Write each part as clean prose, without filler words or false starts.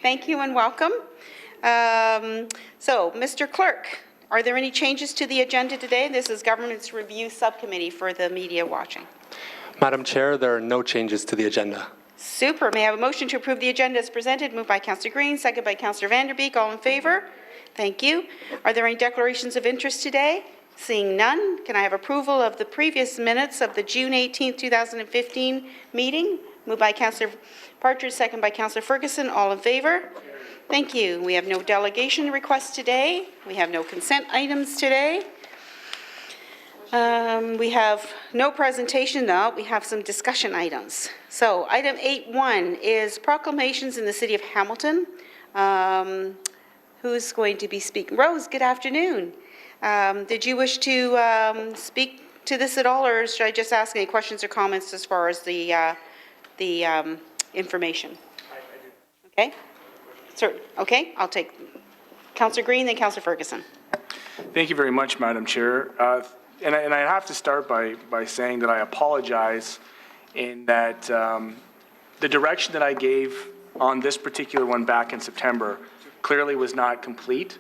Thank you and welcome. So, Mr. Clerk, are there any changes to the agenda today? This is Government's Review Subcommittee for the media watching. Madam Chair, there are no changes to the agenda. Super. May I have a motion to approve the agenda as presented? Moved by Councillor Green, second by Councillor Vanderbeek. All in favour? Thank you. Are there any declarations of interest today? Seeing none, can I have approval of the previous minutes of the June 18, 2015 meeting? Moved by Councillor Partridge, second by Councillor Ferguson. All in favour? Thank you. We have no delegation requests today. We have no consent items today. We have no presentation, though. We have some discussion items. So, item 8.1 is proclamations in the City of Hamilton. Who's going to be speaking? Rose, good afternoon. Did you wish to speak to this at all, or should I just ask any questions or comments as far as the information? Okay. Sir, okay, I'll take Councillor Green, then Councillor Ferguson. Thank you very much, Madam Chair. And I have to start by saying that I apologize in that the direction that I gave on this particular one back in September clearly was not complete.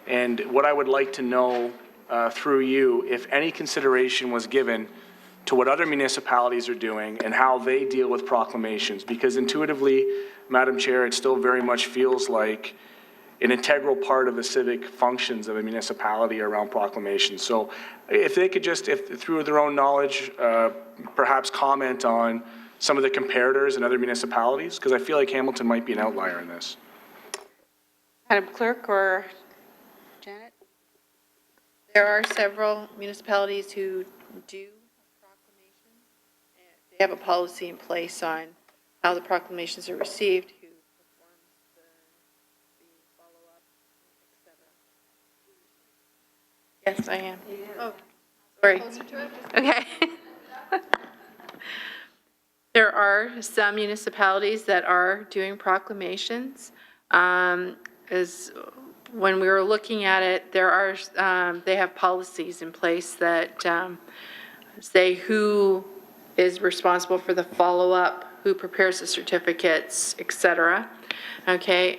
And what I would like to know through you, if any consideration was given to what other municipalities are doing and how they deal with proclamations. Because intuitively, Madam Chair, it still very much feels like an integral part of the civic functions of a municipality around proclamations. So if they could just, through their own knowledge, perhaps comment on some of the comparators in other municipalities, because I feel like Hamilton might be an outlier in this. Madam Clerk or Janet? There are several municipalities who do proclamations. They have a policy in place on how the proclamations are received, who performs the follow-up, etc. Yes, I am. Oh, sorry. Okay. There are some municipalities that are doing proclamations. As when we were looking at it, there are they have policies in place that say who is responsible for the follow-up, who prepares the certificates, etc. Okay.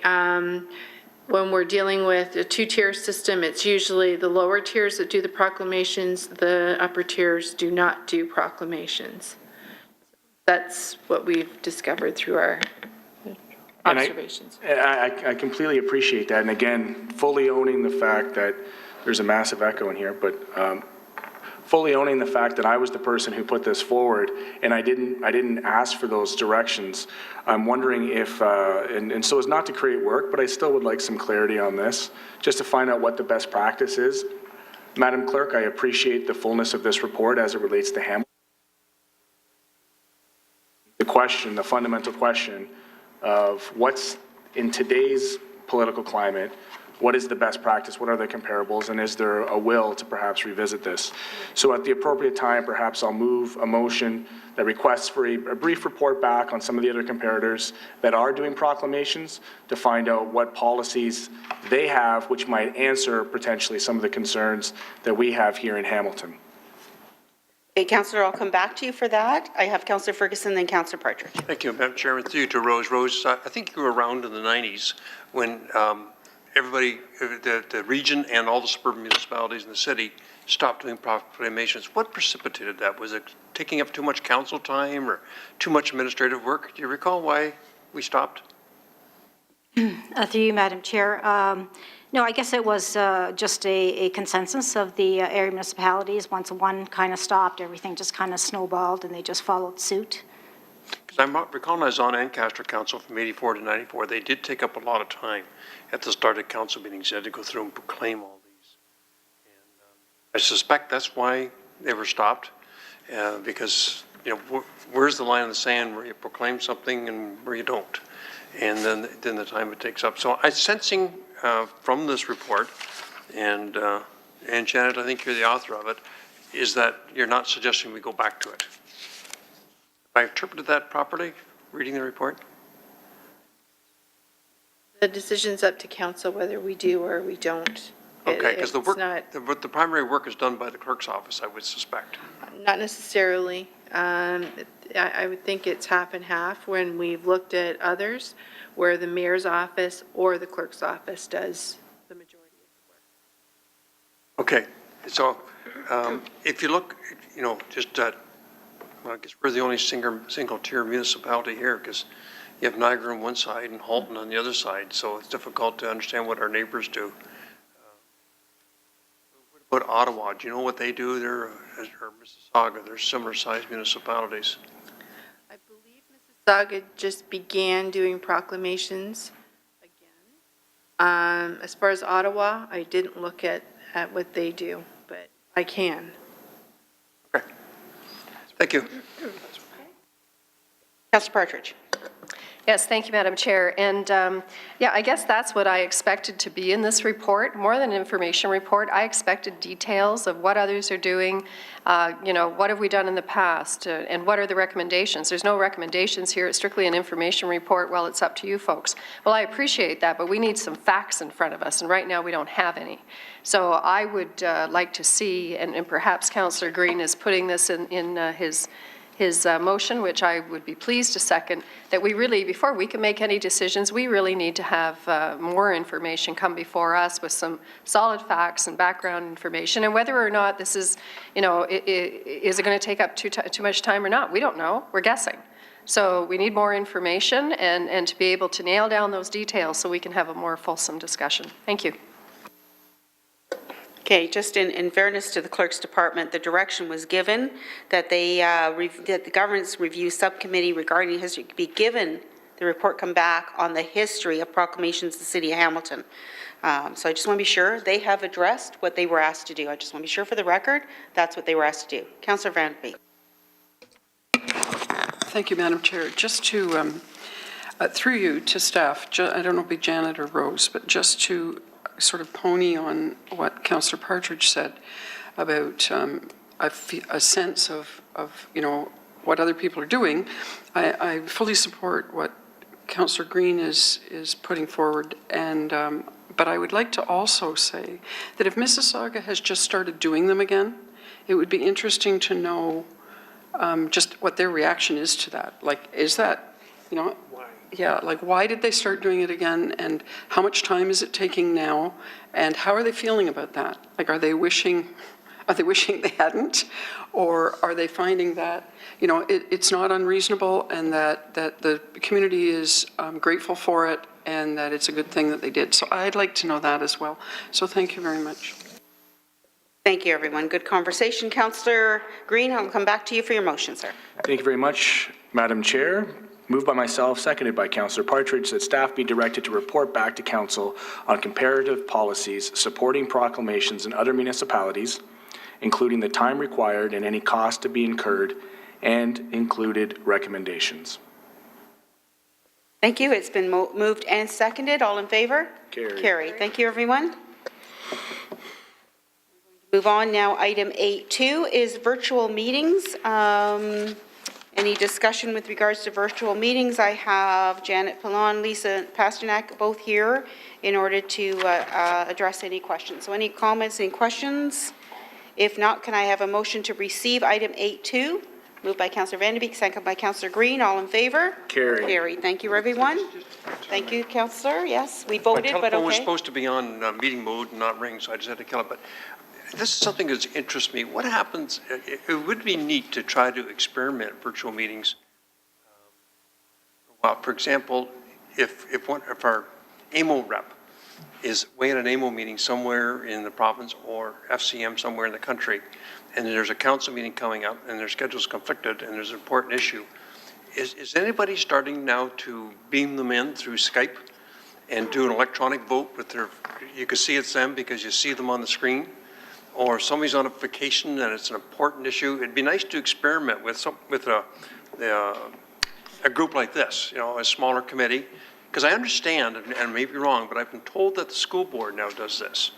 When we're dealing with a two-tier system, it's usually the lower tiers that do the proclamations. The upper tiers do not do proclamations. That's what we've discovered through our observations. I completely appreciate that. And again, fully owning the fact that there's a massive echo in here, but fully owning the fact that I was the person who put this forward and I didn't ask for those directions. I'm wondering if, and so as not to create work, but I still would like some clarity on this, just to find out what the best practice is. Madam Clerk, I appreciate the fullness of this report as it relates to Hamilton. The question, the fundamental question of what's in today's political climate, what is the best practice, what are the comparables, and is there a will to perhaps revisit this? So at the appropriate time, perhaps I'll move a motion that requests for a brief report back on some of the other comparators that are doing proclamations to find out what policies they have which might answer potentially some of the concerns that we have here in Hamilton. Okay, Councillor, I'll come back to you for that. I have Councillor Ferguson, then Councillor Partridge. Thank you, Madam Chairman. Through you to Rose. Rose, I think you were around in the 90s when everybody, the region and all the suburban municipalities in the city stopped doing proclamations. What precipitated that? Was it taking up too much council time or too much administrative work? Do you recall why we stopped? Through you, Madam Chair. No, I guess it was just a consensus of the area municipalities. Once one kind of stopped, everything just kind of snowballed and they just followed suit. Because I'm recalling I was on Ancaster Council from 84 to 94. They did take up a lot of time at the start of council meetings. You had to go through and proclaim all these. And I suspect that's why they were stopped, because, you know, where's the line in the sand where you proclaim something and where you don't? And then the time it takes up. So I'm sensing from this report, and Janet, I think you're the author of it, is that you're not suggesting we go back to it. Have I interpreted that properly, reading the report? The decision's up to council whether we do or we don't Okay, because the It's work, not- the primary work is done by the clerk's office, I would suspect. Not necessarily. I would think it's half and half when we've looked at others where the mayor's office or the clerk's office does the majority of the work. Okay, so if you look, you know, just, well, I guess we're the only single-tier municipality here because you have Niagara on one side and Halton on the other side, so it's difficult to understand what our neighbors do. What about Ottawa? Do you know what they do? They're, or Mississauga, they're similar-sized municipalities. I believe Mississauga just began doing proclamations again. As far as Ottawa, I didn't look at what they do, but I can. Okay. Thank you. Councillor Partridge. Yes, thank you, Madam Chair. And yeah, I guess that's what I expected to be in this report. More than an information report, I expected details of what others are doing, you know, what have we done in the past, and what are the recommendations. There's no recommendations here. It's strictly an information report. Well, it's up to you folks. Well, I appreciate that, but we need some facts in front of us, and right now we don't have any. So I would like to see, and perhaps Councillor Green is putting this in his motion, which I would be pleased to second, that we really, before we can make any decisions, we really need to have more information come before us with some solid facts and background information, and whether or not this is, you know, is it going to take up too much time or not? We don't know. We're guessing. So we need more information and to be able to nail down those details so we can have a more fulsome discussion. Thank you. Okay, just in fairness to the clerk's department, the direction was given that that the governance review subcommittee regarding history be given the report come back on the history of proclamations in the city of Hamilton. So I just want to be sure they have addressed what they were asked to do. I just want to be sure for the record that's what they were asked to do. Councillor Van Beek. Thank you, Madam Chair. Just to, through you to staff, I don't know if it'll be Janet or Rose, but just to sort of pony on what Councillor Partridge said about a sense of, you know, what other people are doing. I fully support what Councillor Green is putting forward, and but I would like to also say that if Mississauga has just started doing them again, it would be interesting to know just what their reaction is to that. Like, is that, you know, yeah, like why did they start doing it again, and how much time is it taking now, and how are they feeling about that? Like, are they wishing they hadn't, or are they finding that, you know, it's not unreasonable, and that the community is grateful for it, and that it's a good thing that they did? So I'd like to know that as well. So thank you very much. Thank you, everyone. Good conversation. Councillor Green, I'll come back to you for your motion, sir. Thank you very much, Madam Chair. Moved by myself, seconded by Councillor Partridge, that staff be directed to report back to Council on comparative policies supporting proclamations in other municipalities, including the time required and any cost to be incurred, and included recommendations. Thank you. It's been moved and seconded. All in favor? Carried. Carried. Thank you, everyone. Move on now. Item 8.2 is virtual meetings. Any discussion with regards to virtual meetings? I have Janet Pallon, Lisa Pasternak both here in order to address any questions. So any comments, any questions? If not, can I have a motion to receive item 8.2? Moved by Councillor Van de Beek, seconded by Councillor Green. All in favor? Carried. Carried. Thank you, everyone. Thank you, Councillor. Yes, we voted, My but telephone was okay. supposed to be on meeting mode and not ring, so I just had to kill it. But this is something that interests me. What happens, it would be neat to try to experiment virtual meetings. Well, for example, if our AMO rep is way at an AMO meeting somewhere in the province or FCM somewhere in the country, and there's a council meeting coming up and their schedule's conflicted and there's an important issue, is anybody starting now to beam them in through Skype and do an electronic vote with their, you can see it's them because you see them on the screen? Or somebody's on a vacation and it's an important issue? It'd be nice to experiment with a group like this, you know, a smaller committee. Because I understand, and I may be wrong, but I've been told that the school board now does this,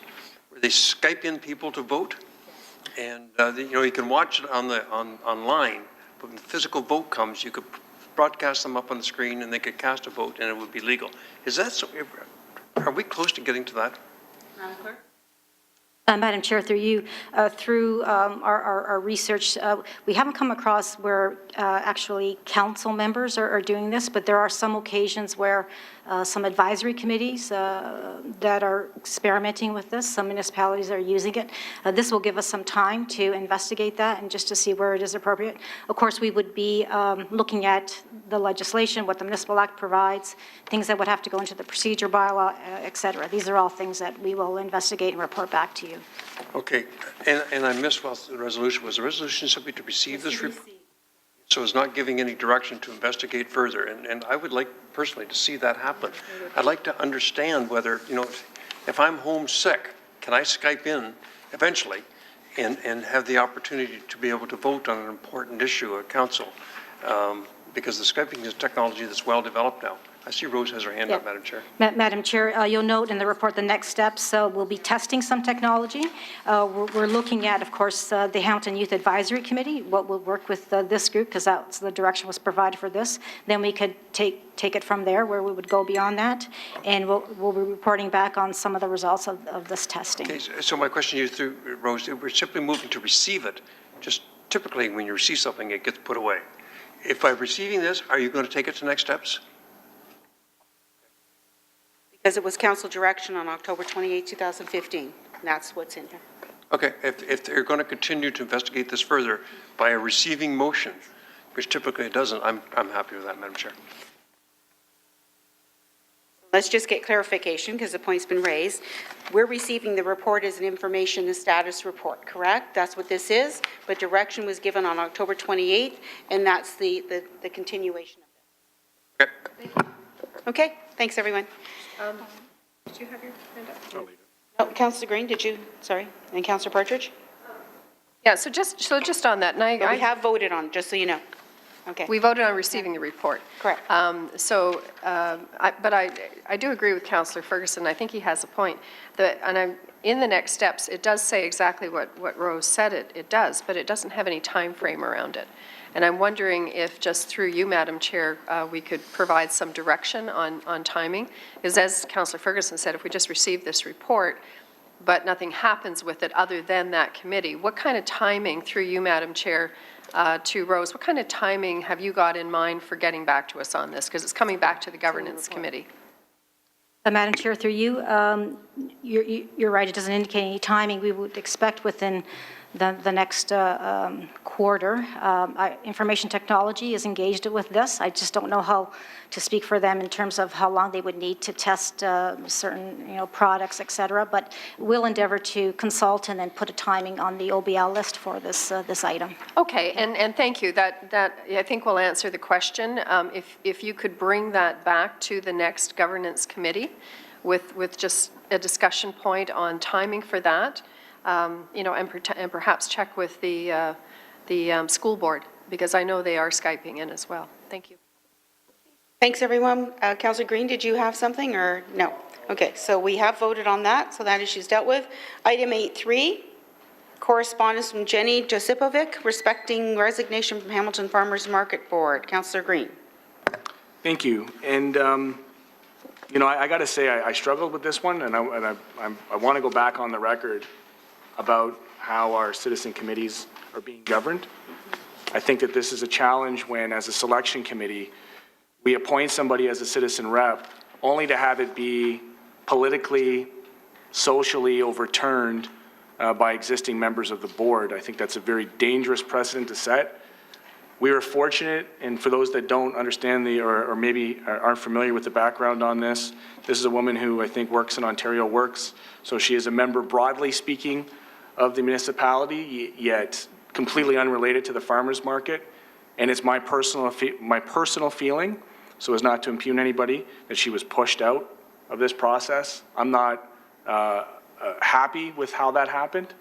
where they Skype in people to vote, and you know, you can watch it online, but when the physical vote comes, you could broadcast them up on the screen and they could cast a vote and it would be legal. Is that so? Are we close to getting to that? Madam Clerk? Madam Chair, through you, through our research, we haven't come across where actually council members are doing this, but there are some occasions where some advisory committees that are experimenting with this, some municipalities are using it. This will give us some time to investigate that and just to see where it is appropriate. Of course, we would be looking at the legislation, what the Municipal Act provides, things that would have to go into the procedure bylaw, et cetera. These are all things that we will investigate and report back to you. Okay, and I missed what the resolution was. The resolution simply to receive this report? So it's not giving any direction to investigate further, and I would like personally to see that happen. I'd like to understand whether, if I'm homesick, can I Skype in eventually and have the opportunity to be able to vote on an important issue at council? Because the Skyping is technology that's well developed now. I see Rose has her hand up, Madam Chair. Madam Chair, you'll note in the report the next steps, we'll be testing some technology. We're looking at, of course, the Hamilton Youth Advisory Committee, what will work with this group, because that's the direction was provided for this. Then we could take it from there, where we would go beyond that, and we'll be reporting back on some of the results of this testing. Okay, so my question to you through Rose, we're simply moving to receive it. Just typically when you receive something, it gets put away. If by receiving this, are you going to take it to next steps? Because it was council direction on October 28, 2015. And that's what's in here. Okay, if they're going to continue to investigate this further by a receiving motion, which typically it doesn't, I'm happy with that, Madam Chair. Let's just get clarification, because the point's been raised. We're receiving the report as an information and status report, correct? That's what this is, but direction was given on October 28th, and that's the continuation of it. Okay. Okay, thanks, everyone. Did you have your hand up? Oh, Councillor Green, did you? Sorry. And Councillor Partridge? Yeah, so just on that, and But we have voted on, just so you know. Okay. we voted on receiving the report. Correct. But I do agree with Councillor Ferguson. I think he has a point. In the next steps, it does say exactly what Rose said it does, but it doesn't have any time frame around it. And I'm wondering if just through you, Madam Chair, we could provide some direction on timing. Because as Councillor Ferguson said, if we just receive this report, but nothing happens with it other than that committee, what kind of timing, through you, Madam Chair, to Rose, what kind of timing have you got in mind for getting back to us on this? Because it's coming back to the Governance Committee. Madam Chair, through you, you're right, it doesn't indicate any timing. We would expect within the next quarter. Information technology is engaged with this. I just don't know how to speak for them in terms of how long they would need to test certain products, et cetera, but we'll endeavor to consult and then put a timing on the OBL list for this item. Okay, and thank you. That I think will answer the question. If you could bring that back to the next Governance Committee with just a discussion point on timing for that, and perhaps check with the school board, because I know they are Skyping in as well. Thank you. Thanks, everyone. Councillor Green, did you have something or no? Okay, so we have voted on that, so that issue's dealt with. Item 8.3, correspondence from Jenny Josipovic respecting resignation from Hamilton Farmers Market Board. Councillor Green. Thank you. And, I got to say, I struggled with this one, and I want to go back on the record about how our citizen committees are being governed. I think that this is a challenge when, as a selection committee, we appoint somebody as a citizen rep only to have it be politically, socially overturned by existing members of the board. I think that's a very dangerous precedent to set. We were fortunate, and for those that don't understand or maybe aren't familiar with the background on this, this is a woman who I think works in Ontario Works, so she is a member, broadly speaking, of the municipality, yet completely unrelated to the farmers market. And it's my personal feeling, so as not to impugn anybody, that she was pushed out of this process. I'm not happy with how that happened,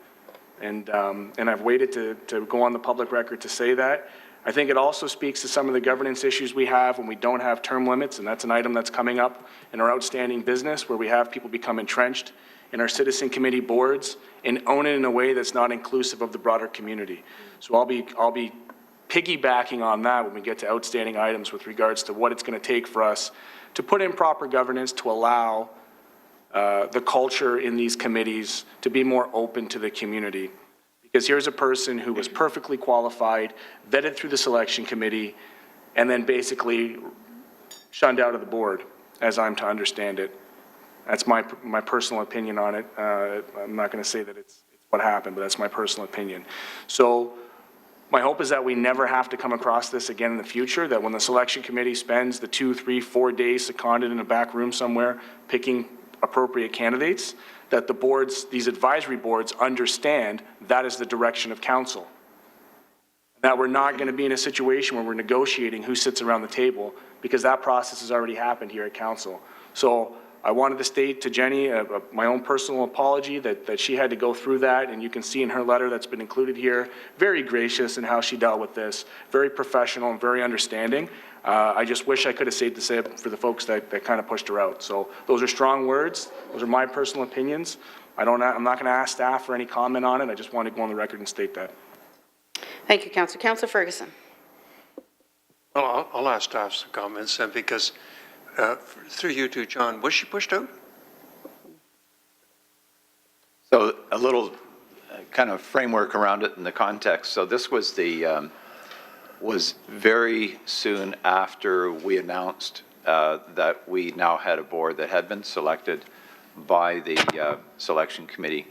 and I've waited to go on the public record to say that. I think it also speaks to some of the governance issues we have when we don't have term limits, and that's an item that's coming up in our outstanding business, where we have people become entrenched in our citizen committee boards and own it in a way that's not inclusive of the broader community. So I'll be piggybacking on that when we get to outstanding items with regards to what it's going to take for us to put in proper governance to allow the culture in these committees to be more open to the community. Because here's a person who was perfectly qualified, vetted through the selection committee, and then basically shunned out of the board, as I'm to understand it. That's my personal opinion on it. I'm not going to say that it's what happened, but that's my personal opinion. So my hope is that we never have to come across this again in the future, that when the selection committee spends the 2, 3, 4 days seconded in a back room somewhere picking appropriate candidates, that the boards, these advisory boards, understand that is the direction of council. That we're not going to be in a situation where we're negotiating who sits around the table, because that process has already happened here at council. So I wanted to state to Jenny my own personal apology that she had to go through that, and you can see in her letter that's been included here, very gracious in how she dealt with this, very professional and very understanding. I just wish I could have stayed to say it for the folks that kind of pushed her out. So those are strong words. Those are my personal opinions. I'm not going to ask staff for any comment on it. I just want to go on the record and state that. Thank you, Councillor. Councillor Ferguson. Well, I'll ask staff some comments then, because through you to John, was she pushed out? So a little kind of framework around it in the context. So this was was very soon after we announced that we now had a board that had been selected by the selection committee.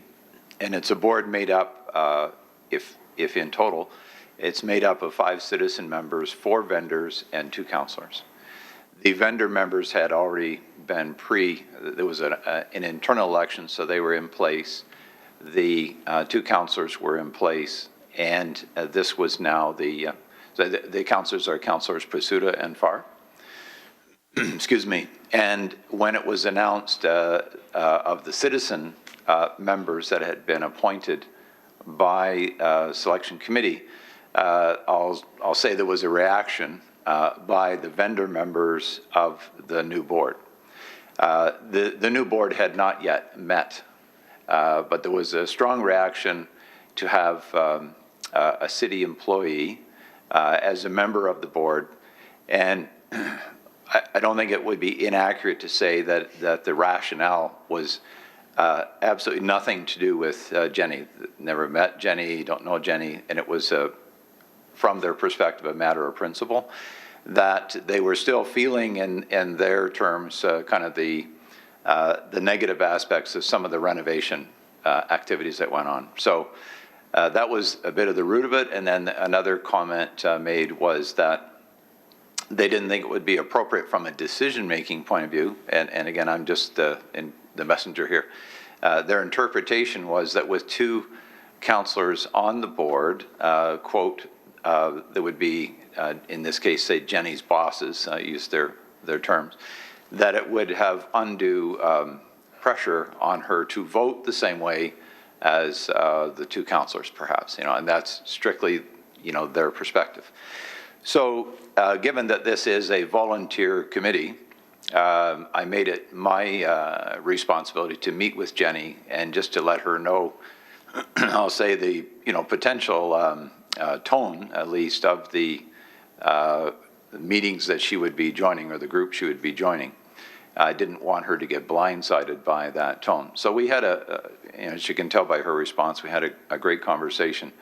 And it's a board made up, if in total, it's made up of 5 citizen members, 4 vendors, and 2 councillors. The vendor members had already been there was an internal election, so they were in place. The 2 councillors were in place, and this was now the councillors are Councillors Pasuta and Farr. Excuse me. And when it was announced of the citizen members that had been appointed by selection committee, I'll say there was a reaction by the vendor members of the new board. The new board had not yet met, but there was a strong reaction to have a city employee as a member of the board. And I don't think it would be inaccurate to say that the rationale was absolutely nothing to do with Jenny. Never met Jenny, don't know Jenny, and it was from their perspective a matter of principle, that they were still feeling in their terms kind of the negative aspects of some of the renovation activities that went on. So that was a bit of the root of it. And then another comment made was that they didn't think it would be appropriate from a decision-making point of view. And again, I'm just in the messenger here. Their interpretation was that with 2 councillors on the board, quote, there would be, in this case, say Jenny's bosses, use their terms, that it would have undue pressure on her to vote the same way as the 2 councillors, perhaps, and that's strictly, their perspective. So given that this is a volunteer committee, I made it my responsibility to meet with Jenny and just to let her know, I'll say the, potential tone, at least, of the meetings that she would be joining, or the group she would be joining. I didn't want her to get blindsided by that tone. So we had as you can tell by her response, we had a great conversation.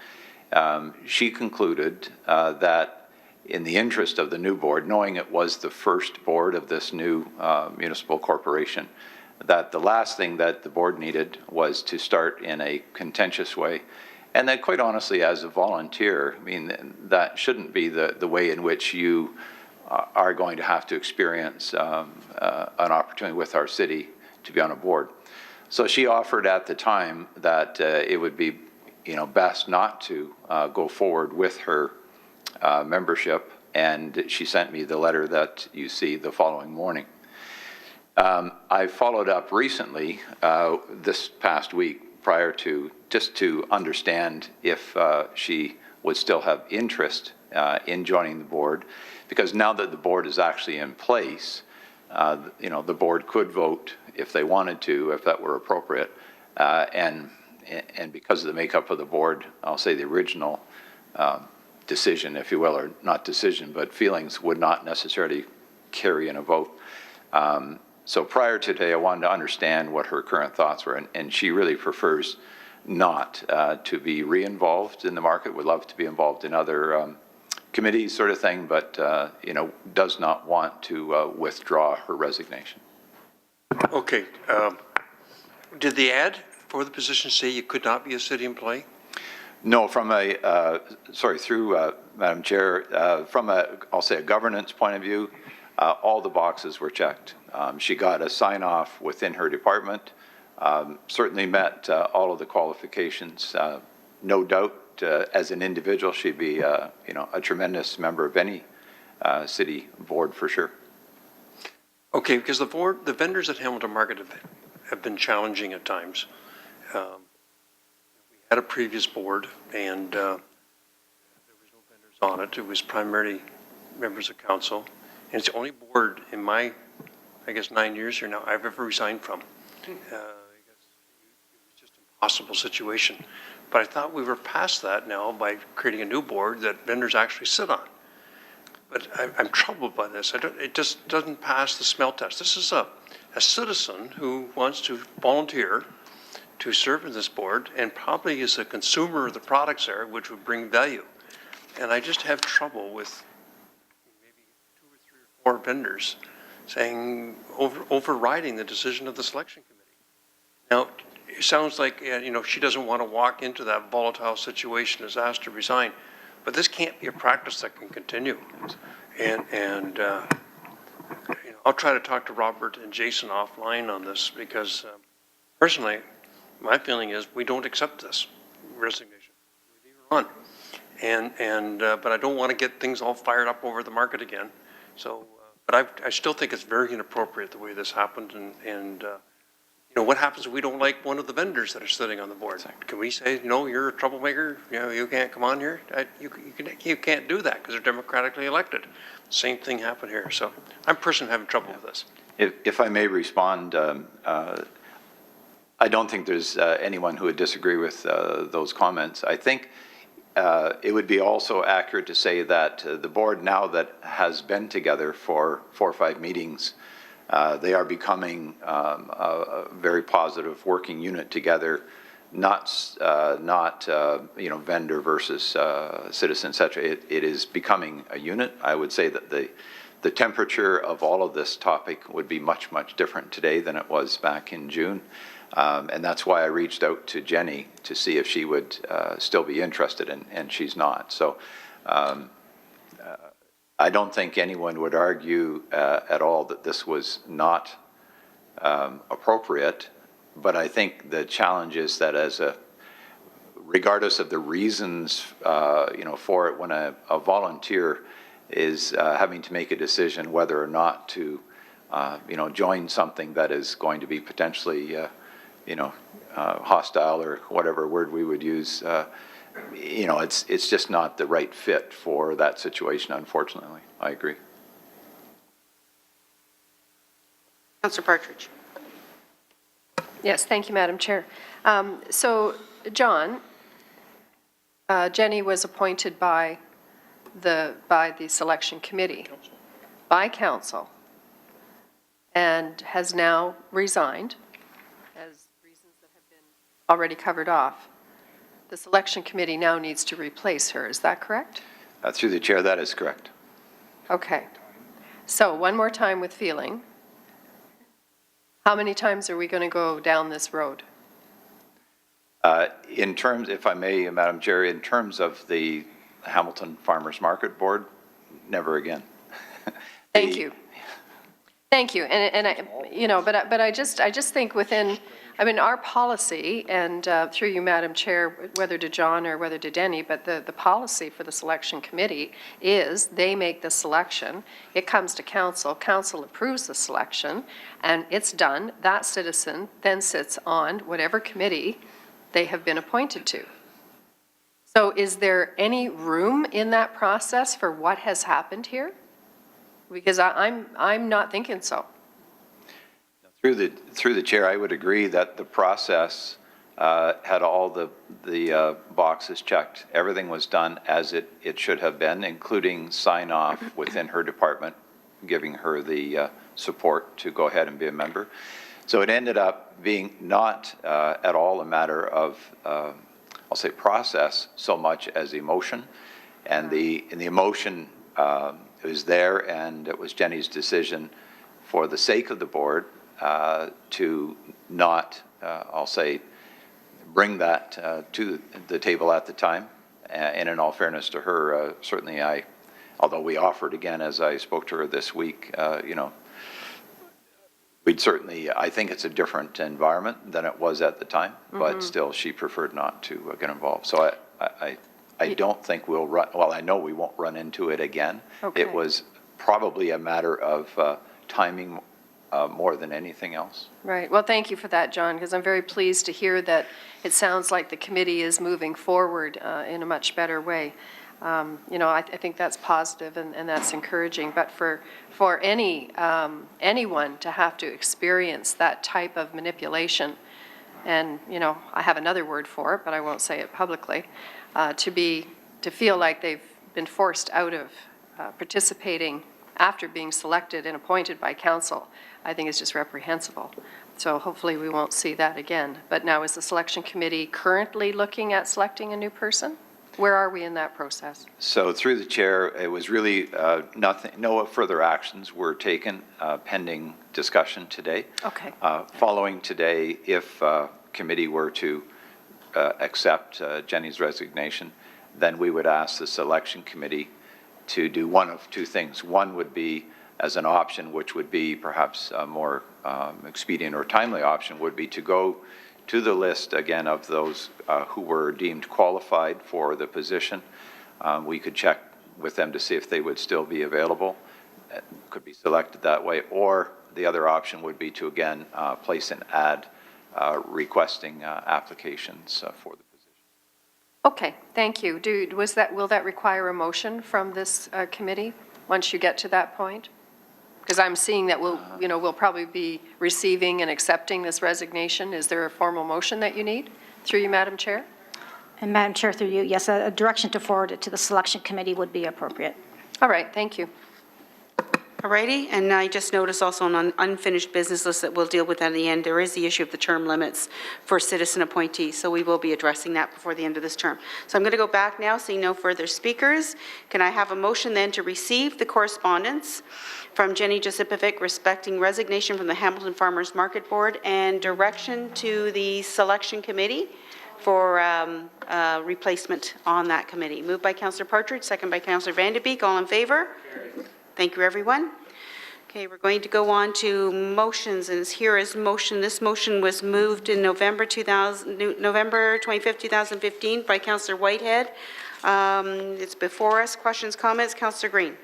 She concluded that in the interest of the new board, knowing it was the first board of this new municipal corporation, that the last thing that the board needed was to start in a contentious way. And that, quite honestly, as a volunteer, that shouldn't be the way in which you are going to have to experience an opportunity with our city to be on a board. So she offered at the time that it would be, best not to go forward with her membership, and she sent me the letter that you see the following morning. I followed up recently, this past week, prior to, just to understand if she would still have interest in joining the board, because now that the board is actually in place, the board could vote if they wanted to, if that were appropriate, and because of the makeup of the board, I'll say the original decision, if you will, or not decision, but feelings would not necessarily carry in a vote. So prior to today, I wanted to understand what her current thoughts were, and she really prefers not to be re-involved in the market, would love to be involved in other committees sort of thing, but, does not want to withdraw her resignation. Okay. Did the ad for the position say you could not be a city employee? No, from through Madam Chair, from I'll say a governance point of view, all the boxes were checked. She got a sign-off within her department, certainly met all of the qualifications. No doubt, as an individual, she'd be, a tremendous member of any city board for sure. Okay, because the vendors at Hamilton Market have been challenging at times. We had a previous board, and there was no vendors on it. It was primarily members of council. And it's the only board in my, 9 years here now, I've ever resigned from. It was just an impossible situation. But I thought we were past that now by creating a new board that vendors actually sit on. But I'm troubled by this. It just doesn't pass the smell test. This is a citizen who wants to volunteer to serve in this board and probably is a consumer of the products there, which would bring value. And I just have trouble with maybe 2 or 3 or 4 vendors saying, overriding the decision of the selection committee. Now, it sounds like, she doesn't want to walk into that volatile situation, has asked to resign. But this can't be a practice that can continue. And I'll try to talk to Robert and Jason offline on this because personally, my feeling is we don't accept this resignation. We leave it on. But I don't want to get things all fired up over the market again. So, but I still think it's very inappropriate the way this happened. What happens if we don't like one of the vendors that are sitting on the board? Can we say, no, you're a troublemaker, you can't come on here? You can't do that because they're democratically elected. Same thing happened here. So I'm personally having trouble with this. If I may respond, I don't think there's anyone who would disagree with those comments. I think it would be also accurate to say that the board now that has been together for 4 or 5 meetings, they are becoming a very positive working unit together, not vendor versus citizen, et cetera. It is becoming a unit. I would say that the temperature of all of this topic would be much, much different today than it was back in June. And that's why I reached out to Jenny to see if she would still be interested, and she's not. So I don't think anyone would argue at all that this was not appropriate, but I think the challenge is that regardless of the reasons, for it, when a volunteer is having to make a decision whether or not to, join something that is going to be potentially, hostile or whatever word we would use, it's just not the right fit for that situation, unfortunately. I agree. Councillor Partridge. Yes, thank you, Madam Chair. So, John, Jenny was appointed by the selection committee, by council, and has now resigned, as reasons that have been already covered off. The selection committee now needs to replace her, is that correct? Through the chair, that is correct. Okay. So, one more time with feeling. How many times are we going to go down this road? In terms, if I may, Madam Chair, in terms of the Hamilton Farmers Market Board, never again. Thank you. Thank you. And I just think within, our policy, and through you, Madam Chair, whether to John or whether to Denny, but the policy for the selection committee is they make the selection, it comes to council, council approves the selection, and it's done. That citizen then sits on whatever committee they have been appointed to. So is there any room in that process for what has happened here? Because I'm not thinking so. Through the chair, I would agree that the process had all the boxes checked. Everything was done as it should have been, including sign off within her department, giving her the support to go ahead and be a member. So it ended up being not at all a matter of, I'll say, process so much as emotion. And the emotion was there, and it was Jenny's decision, for the sake of the board, to not, I'll say, bring that to the table at the time. And in all fairness to her, certainly although we offered again, as I spoke to her this week, we'd certainly, I think it's a different environment than it was at the time, but still she preferred not to get involved. So I don't think we'll run, well, I know we won't run into it again. Okay. It was probably a matter of timing more than anything else. Right. Well, thank you for that, John, because I'm very pleased to hear that it sounds like the committee is moving forward in a much better way. I think that's positive and that's encouraging. But for anyone to have to experience that type of manipulation, and, I have another word for it, but I won't say it publicly, to feel like they've been forced out of participating after being selected and appointed by council, I think is just reprehensible. So hopefully we won't see that again. But now, is the selection committee currently looking at selecting a new person? Where are we in that process? So through the chair, it was really no further actions were taken pending discussion today. Okay. Following today, if committee were to accept Jenny's resignation, then we would ask the selection committee to do one of two things. One would be, as an option, which would be perhaps a more expedient or timely option, would be to go to the list again of those who were deemed qualified for the position. We could check with them to see if they would still be available. It could be selected that way. Or the other option would be to again place an ad requesting applications for the position. Okay, thank you. Will that require a motion from this committee once you get to that point? Because I'm seeing that we'll probably be receiving and accepting this resignation. Is there a formal motion that you need? Through you, Madam Chair? And Madam Chair, through you, yes, a direction to forward it to the selection committee would be appropriate. All right, thank you. All righty, and I just noticed also on an unfinished business list that we'll deal with at the end, there is the issue of the term limits for citizen appointees, so we will be addressing that before the end of this term. So I'm going to go back now, seeing no further speakers. Can I have a motion then to receive the correspondence from Jenny Josipovic respecting resignation from the Hamilton Farmers Market Board and direction to the selection committee for replacement on that committee? Moved by Councillor Partridge, second by Councillor Van de Beek. All in favour? Thank you, everyone. Okay, we're going to go on to motions, and here is motion. This motion was moved in November 25th, 2015 by Councillor Whitehead. It's before us. Questions, comments? Councillor Green.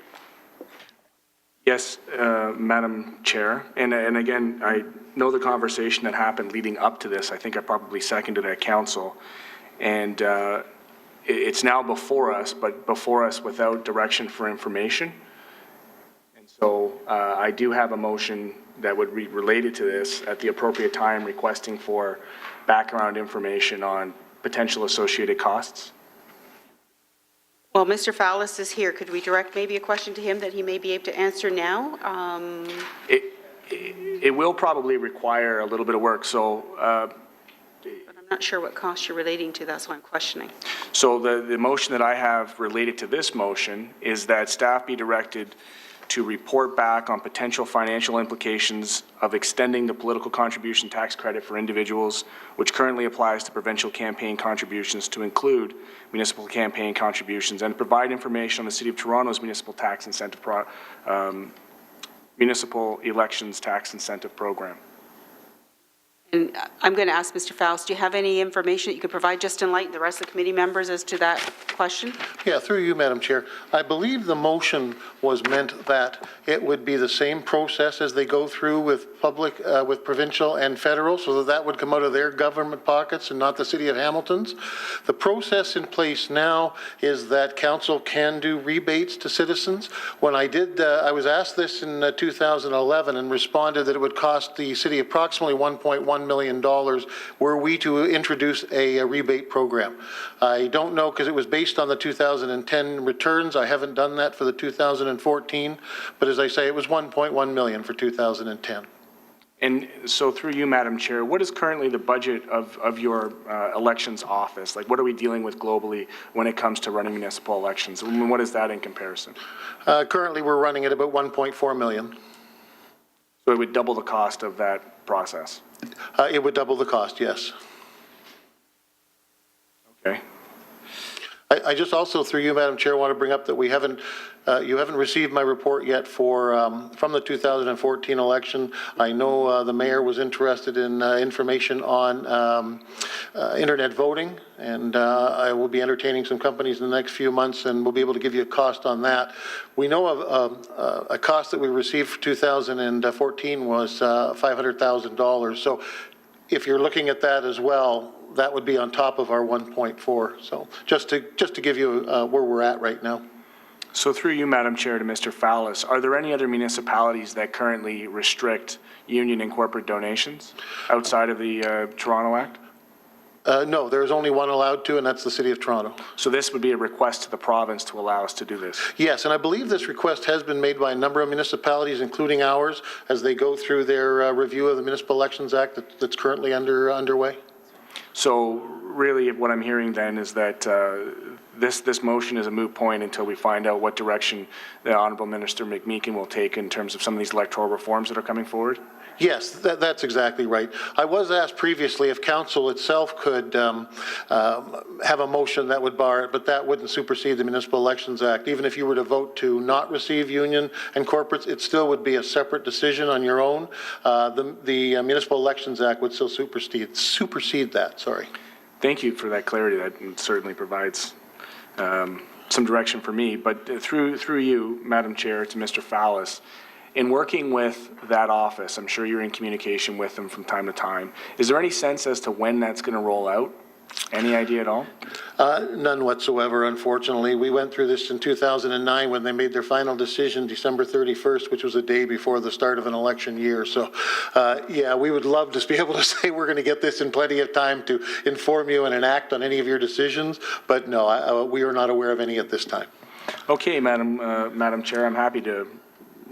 Yes, Madam Chair. And again, I know the conversation that happened leading up to this. I think I probably seconded at council. And it's now before us, but before us without direction for information. And so I do have a motion that would be related to this at the appropriate time, requesting for background information on potential associated costs. Well, Mr. Fallis is here. Could we direct maybe a question to him that he may be able to answer now? It will probably require a little bit of work. So But I'm not sure what costs you're relating to. That's why I'm questioning. So the motion that I have related to this motion is that staff be directed to report back on potential financial implications of extending the political contribution tax credit for individuals, which currently applies to provincial campaign contributions, to include municipal campaign contributions, and provide information on the City of Toronto's municipal tax incentive municipal elections tax incentive program. And I'm going to ask Mr. Faust, do you have any information that you could provide just to enlighten the rest of the committee members as to that question? Yeah, through you, Madam Chair. I believe the motion was meant that it would be the same process as they go through with public, with provincial and federal, so that would come out of their government pockets and not the City of Hamilton's. The process in place now is that council can do rebates to citizens. When I did, I was asked this in 2011 and responded that it would cost the city approximately $1.1 $1.1 million were we to introduce a rebate program. I don't know because it was based on the 2010 returns. I haven't done that for the 2014, but as I say, it was $1.1 million for 2010. And so through you, Madam Chair, what is currently the budget of your elections office? Like, what are we dealing with globally when it comes to running municipal elections? And what is that in comparison? Currently, we're running at about $1.4 million. So it would double the cost of that process? It would double the cost, yes. Okay. I just also, through you, Madam Chair, want to bring up that we haven't, you haven't received my report yet for, from the 2014 election. I know the mayor was interested in information on internet voting, and I will be entertaining some companies in the next few months, and we'll be able to give you a cost on that. We know of a cost that we received for 2014 was $500,000. So if you're looking at that as well, that would be on top of our 1.4. So just to give you where we're at right now. So through you, Madam Chair, to Mr. Fallis, are there any other municipalities that currently restrict union and corporate donations outside of the Toronto Act? No, there's only one allowed to, and that's the City of Toronto. So this would be a request to the province to allow us to do this? Yes, and I believe this request has been made by a number of municipalities, including ours, as they go through their review of the Municipal Elections Act that's currently underway. So really what I'm hearing then is that this motion is a moot point until we find out what direction the Honourable Minister McMeekin will take in terms of some of these electoral reforms that are coming forward? Yes, that's exactly right. I was asked previously if council itself could have a motion that would bar it, but that wouldn't supersede the Municipal Elections Act. Even if you were to vote to not receive union and corporates, it still would be a separate decision on your own. The Municipal Elections Act would still supersede that, sorry. Thank you for that clarity. That certainly provides some direction for me. But through you, Madam Chair, to Mr. Fallis, in working with that office, I'm sure you're in communication with them from time to time. Is there any sense as to when that's going to roll out? Any idea at all? None whatsoever, unfortunately. We went through this in 2009 when they made their final decision, December 31st, which was a day before the start of an election year. So, yeah, we would love to be able to say we're going to get this in plenty of time to inform you and enact on any of your decisions, but no, we are not aware of any at this time. Okay, Madam Chair, I'm happy to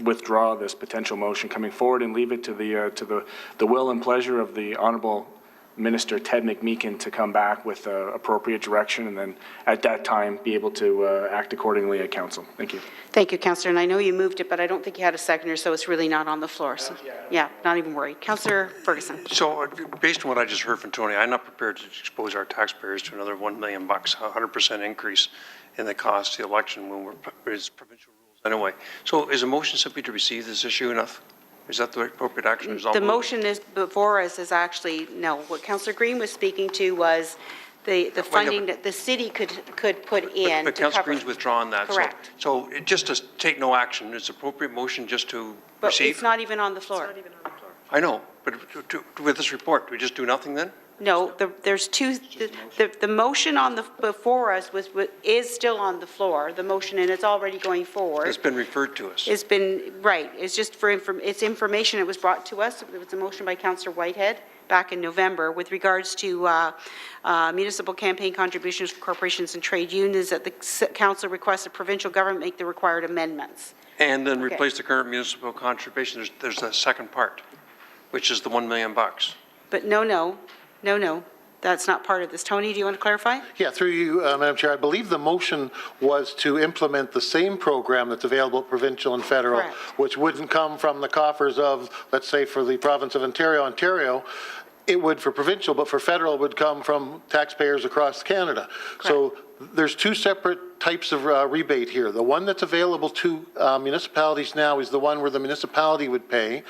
withdraw this potential motion coming forward and leave it to the will and pleasure of the Honourable Minister Ted McMeekin to come back with appropriate direction, and then at that time be able to act accordingly at council. Thank you. Thank you, Councillor. And I know you moved it, but I don't think you had a seconder, so it's really not on the floor. So, yeah, not even worried. Councillor Ferguson. So based on what I just heard from Tony, I'm not prepared to expose our taxpayers to another $1 million, 100% increase in the cost of the election when it's provincial rules anyway. So is a motion simply to receive this issue enough? Is that the appropriate action? The motion is before us is actually, no. What Councillor Green was speaking to was the funding that the city could put in. But Councillor Green's withdrawn that. Correct. So just to take no action, it's appropriate motion just to But receive? it's not even on the floor. I know, but with this report, do we just do nothing then? No, there's two, the motion on the, before us is still on the floor, the motion, and it's already going forward. It's been referred to us. It's been, right, it's just for, it's information, it was brought to us, it was a motion by Councillor Whitehead back in November with regards to municipal campaign contributions for corporations and trade unions, that the council requests the provincial government make the required amendments. And then replace the current municipal contribution. There's a second part, which is the $1 million. But no, that's not part of this. Tony, do you want to clarify? Yeah, through you, Madam Chair, I believe the motion was to implement the same program that's available at provincial and federal, Correct. which wouldn't come from the coffers of, let's say, for the province of Ontario. It would for provincial, but for federal, it would come from taxpayers across Canada. Correct. So there's two separate types of rebate here. The one that's available to municipalities now is the one where the municipality would pay.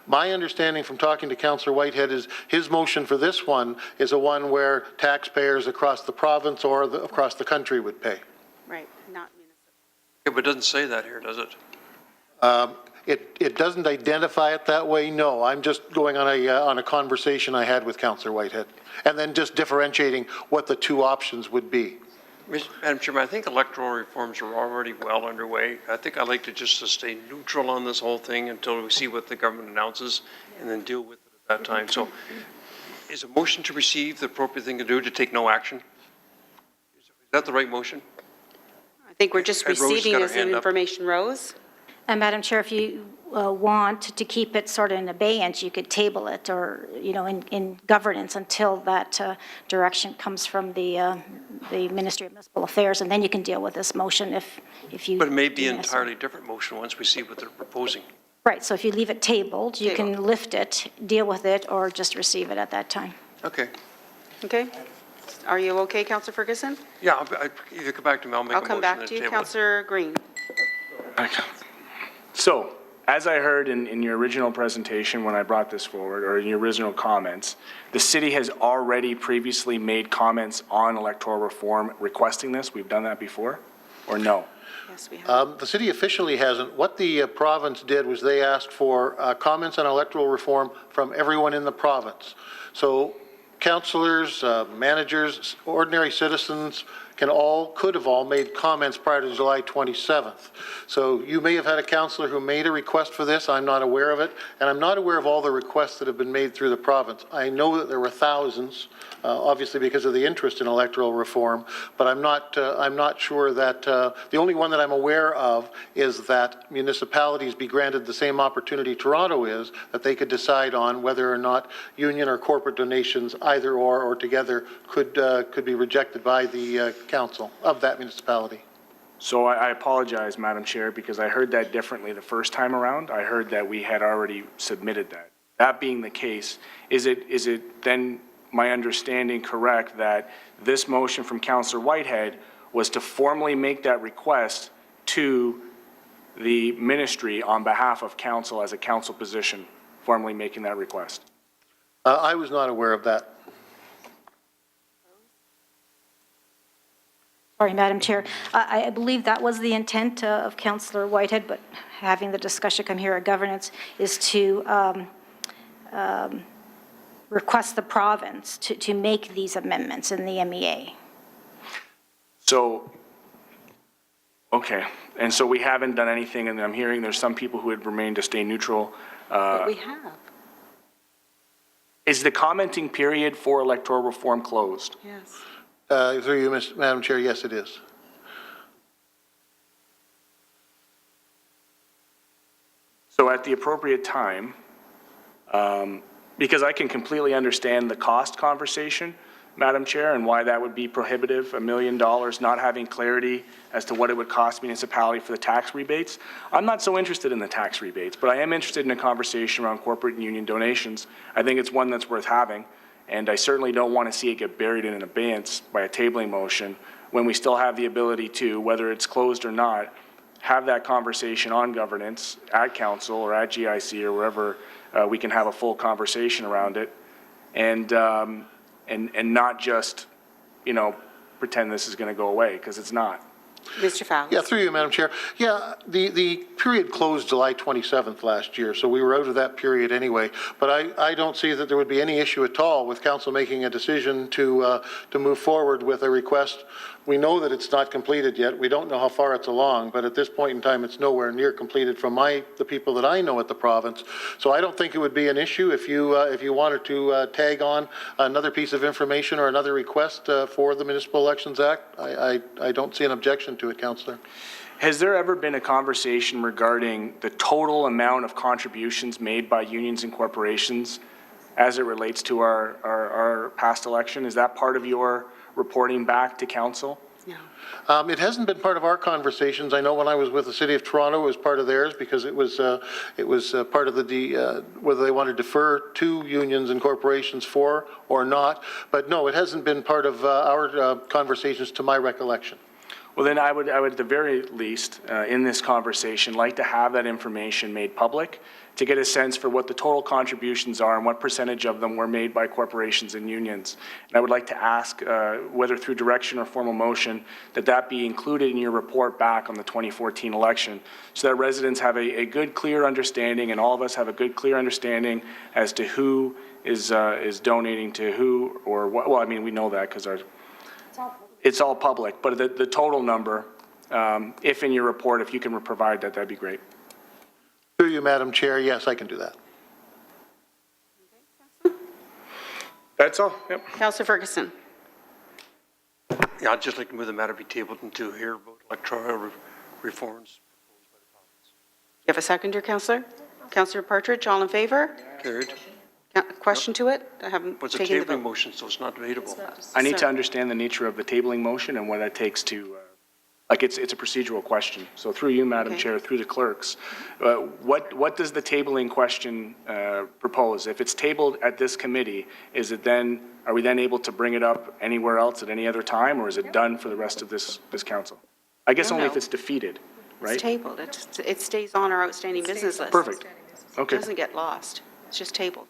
My understanding from talking to Councillor Whitehead is his motion for this one is a one where taxpayers across the province or across the country would pay. Right, not municipal. Yeah, but it doesn't say that here, does it? It doesn't identify it that way, no. I'm just going on a conversation I had with Councillor Whitehead, and then just differentiating what the two options would be. Madam Chairman, I think electoral reforms are already well underway. I think I'd like to just stay neutral on this whole thing until we see what the government announces and then deal with it at that time. So Is a motion to receive the appropriate thing to do, to take no action? Is that the right motion? I think we're just Ed Rose got receiving her this hand up. information, Rose. And Madam Chair, if you want to keep it sort of in abeyance, you could table it or, in governance until that direction comes from the Ministry of Municipal Affairs, and then you can deal with this motion if you. But it may be deem an necessary. entirely different motion once we see what they're proposing. Right, so if you leave it tabled, you can lift it, deal with it, or just receive it at that time. Okay. Okay. Are you okay, Councillor Ferguson? Yeah, if you come back to me, I'll make a I'll motion. come back and to you, table it. Councillor Green. So, as I heard in your original presentation when I brought this forward, or in your original comments, the city has already previously made comments on electoral reform requesting this. We've done that before, or no? Yes, we have. The city officially hasn't. What the province did was they asked for comments on electoral reform from everyone in the province. So councillors, managers, ordinary citizens could have all made comments prior to July 27th. So you may have had a councillor who made a request for this. I'm not aware of it. And I'm not aware of all the requests that have been made through the province. I know that there were thousands, obviously because of the interest in electoral reform, but I'm not sure that, the only one that I'm aware of is that municipalities be granted the same opportunity Toronto is, that they could decide on whether or not union or corporate donations, either or together, could be rejected by the council of that municipality. So I apologize, Madam Chair, because I heard that differently the first time around. I heard that we had already submitted that. That being the case, is it then my understanding correct that this motion from Councillor Whitehead was to formally make that request to the ministry on behalf of council as a council position, formally making that request? I was not aware of that. Sorry, Madam Chair. I believe that was the intent of Councillor Whitehead, but having the discussion come here at governance is to request the province to make these amendments in the MEA. So, okay, and so we haven't done anything, and I'm hearing there's some people who had remained to stay neutral. But we have. Is the commenting period for electoral reform closed? Yes. Through you, Madam Chair, yes, it is. So at the appropriate time, because I can completely understand the cost conversation, Madam Chair, and why that would be prohibitive, $1 million, not having clarity as to what it would cost municipality for the tax rebates. I'm not so interested in the tax rebates, but I am interested in a conversation around corporate and union donations. I think it's one that's worth having, and I certainly don't want to see it get buried in an abeyance by a tabling motion when we still have the ability to, whether it's closed or not, have that conversation on governance at council or at GIC or wherever we can have a full conversation around it, and not just, pretend this is going to go away, because it's not. Mr. Fowles? Yeah, through you, Madam Chair. Yeah, the period closed July 27th last year, so we were out of that period anyway. But I don't see that there would be any issue at all with council making a decision to move forward with a request. We know that it's not completed yet. We don't know how far it's along, but at this point in time, it's nowhere near completed from the people that I know at the province. So I don't think it would be an issue if you wanted to tag on another piece of information or another request for the Municipal Elections Act. I don't see an objection to it, Councillor. Has there ever been a conversation regarding the total amount of contributions made by unions and corporations as it relates to our past election? Is that part of your reporting back to council? No. It hasn't been part of our conversations. I know when I was with the City of Toronto, it was part of theirs because it was part of whether they want to defer to unions and corporations for or not. But no, it hasn't been part of our conversations to my recollection. Well, then I would at the very least, in this conversation, like to have that information made public to get a sense for what the total contributions are and what percentage of them were made by corporations and unions. And I would like to ask, whether through direction or formal motion, that be included in your report back on the 2014 election, so that residents have a good, clear understanding, and all of us have a good, clear understanding as to who is donating to who or what. Well, I mean, we know that because it's all public, but the total number, if in your report, if you can provide that, that'd be great. Through you, Madam Chair, yes, I can do that. That's all, yep. Councillor Ferguson. Yeah, I'd just like to move the matter be tabled until hear about electoral reforms. You have a seconder, Councillor? Councillor Partridge, all in favor? Carried. Question to it? I haven't What's a taken the tabling vote. motion, so it's not debatable? I need to Sorry. understand the nature of the tabling motion and what it takes to, like, it's a procedural question. So through you, Madam Okay. Chair, through the clerks, what does the tabling question propose? If it's tabled at this committee, are we then able to bring it up anywhere else at any other time, or is it done for the rest of this council? I guess No, only if no. it's defeated, right? It's tabled. It stays on our outstanding business list. Perfect. It Okay. doesn't get lost. It's just tabled.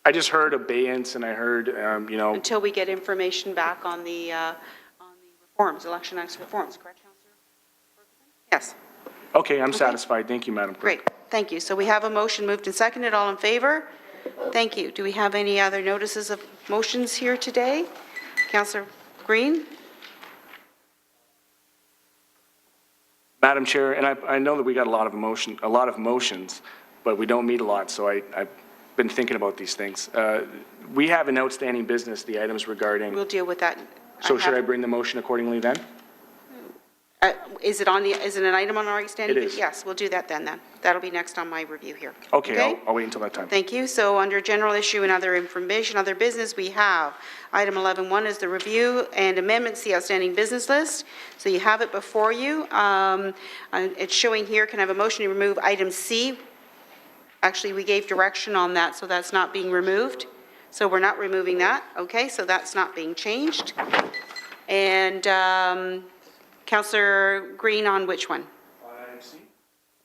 I just heard abeyance and I heard, Until we get information back on the reforms, election acts reforms, correct, Councillor? Yes, okay, I'm satisfied. Thank you, Madam Clerk. great, thank you. So we have a motion moved and seconded, all in favor? Thank you. Do we have any other notices of motions here today? Councillor Green? Madam Chair, and I know that we got a lot of motions, but we don't meet a lot, so I've been thinking about these things. We have an outstanding business, the items regarding, We'll deal with that. so should I bring the motion accordingly then? Is it an item on our outstanding? It is. Yes, we'll do that then. That'll be next on my review here. Okay, I'll wait until that time. Thank you. So under general issue and other information, other business, we have item 11.1 is the review and amendments to the outstanding business list. So you have it before you. It's showing here, can I have a motion to remove item C? Actually, we gave direction on that, so that's not being removed. So we're not removing that. Okay, so that's not being changed. And Councillor Green on which one?